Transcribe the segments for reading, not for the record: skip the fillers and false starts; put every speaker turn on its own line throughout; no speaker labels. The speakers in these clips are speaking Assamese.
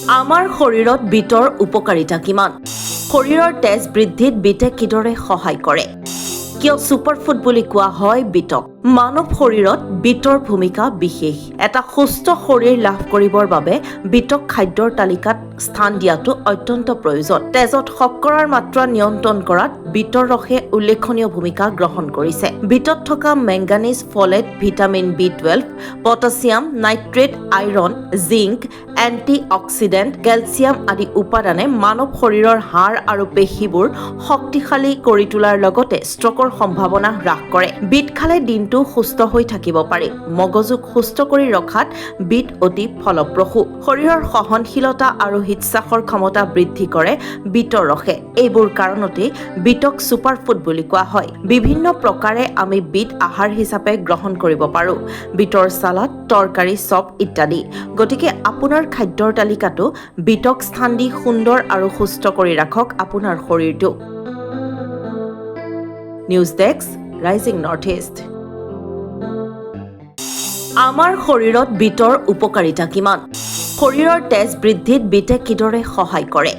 আমাৰ শৰীৰত বিটৰ উপকাৰিতা কিমান? শৰীৰৰ তেজ বৃদ্ধিত বিটে কিদৰে সহায় কৰে? কিয় ছুপাৰফুড বুলি কোৱা হয় বিটক? মানৱ শৰীৰত বিটৰ ভূমিকা বিশেষ। এটা সুস্থ শৰীৰ লাভ কৰিবৰ বাবে বিটক খাদ্যৰ তালিকাত স্থান দিয়াটো অত্যন্ত প্ৰয়োজন। তেজত শৰ্কৰাৰ মাত্ৰা নিয়ন্ত্ৰণ কৰাত বিটৰ ৰসে উল্লেখনীয় ভূমিকা গ্ৰহণ কৰিছে। বিটত থকা manganese, folate, vitamin B12, potassium, nitrate, iron, zinc, anti oxidant, calcium আদি উপাদানে মানৱ শৰীৰৰ হাড় আৰু পেশীবোৰ শক্তিশালী কৰি তোলাৰ লগতে ষ্ট্ৰকৰ সম্ভাৱনা হ্ৰাস কৰে। বিট খালে দিনটো সুস্থ হৈ থাকিব পাৰি। মগজুক সুস্থ কৰি ৰখাত বিট অতি ফলপ্ৰসূ। শৰীৰৰ সহনশীলতা আৰু হৃদশ্বাসৰ ক্ষমতা বৃদ্ধি কৰে বিটৰ ৰসে। এইবোৰ কাৰণতেই বিটক ছুপাৰফুড বুলি কোৱা হয়। বিভিন্ন প্ৰকাৰে আমি বিট আহাৰ হিচাপে গ্ৰহণ কৰিব পাৰোঁ। বিটৰ চালাড, তৰকাৰী, চপ ইত্যাদি। গতিকে আপোনাৰ খাদ্যৰ তালিকাতো বিটক স্থান দি সুন্দৰ আৰু সুস্থ কৰি ৰাখক আপোনাৰ শৰীৰটো। News desk, rising north east. আমাৰ শৰীৰত বিটৰ উপকাৰিতা কিমান? শৰীৰৰ তেজ বৃদ্ধিত বিটে কিদৰে সহায় কৰে?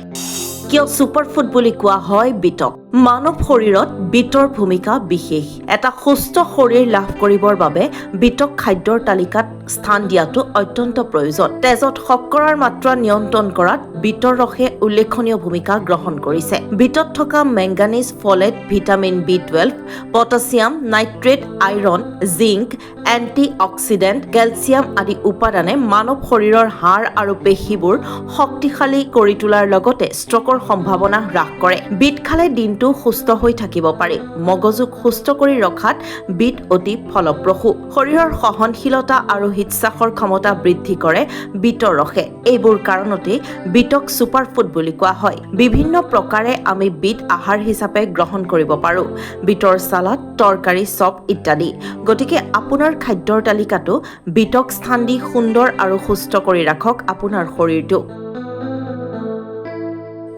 কিয় ছুপাৰফুড বুলি কোৱা হয় বিটক? মানৱ শৰীৰত বিটৰ ভূমিকা বিশেষ। এটা সুস্থ শৰীৰ লাভ কৰিবৰ বাবে বিটক খাদ্যৰ তালিকাত স্থান দিয়াটো অত্যন্ত প্ৰয়োজন। তেজত শৰ্কৰাৰ মাত্ৰা নিয়ন্ত্ৰণ কৰাত বিটৰ ৰসে উল্লেখনীয় ভূমিকা গ্ৰহণ কৰিছে। বিটত থকা manganese, folate, vitamin B12, potassium, nitrate, iron, zinc, anti oxidant, calcium আদি উপাদানে মানৱ শৰীৰৰ হাড় আৰু পেশীবোৰ শক্তিশালী কৰি তোলাৰ লগতে ষ্ট্ৰকৰ সম্ভাৱনা হ্ৰাস কৰে। বিট খালে দিনটো সুস্থ হৈ থাকিব পাৰি। মগজুক সুস্থ কৰি ৰখাত বিট অতি ফলপ্ৰসূ। শৰীৰৰ সহনশীলতা আৰু হৃদশ্বাসৰ ক্ষমতা বৃদ্ধি কৰে বিটৰ ৰসে। এইবোৰ কাৰণতেই বিটক ছুপাৰফুড বুলি কোৱা হয়। বিভিন্ন প্ৰকাৰে আমি বিট আহাৰ হিচাপে গ্ৰহণ কৰিব পাৰোঁ। বিটৰ চালাড, তৰকাৰী, চপ ইত্যাদি। গতিকে আপোনাৰ খাদ্যৰ তালিকাতো বিটক স্থান দি সুন্দৰ আৰু সুস্থ কৰি ৰাখক আপোনাৰ শৰীৰটো।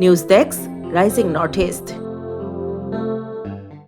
News desk, rising north east.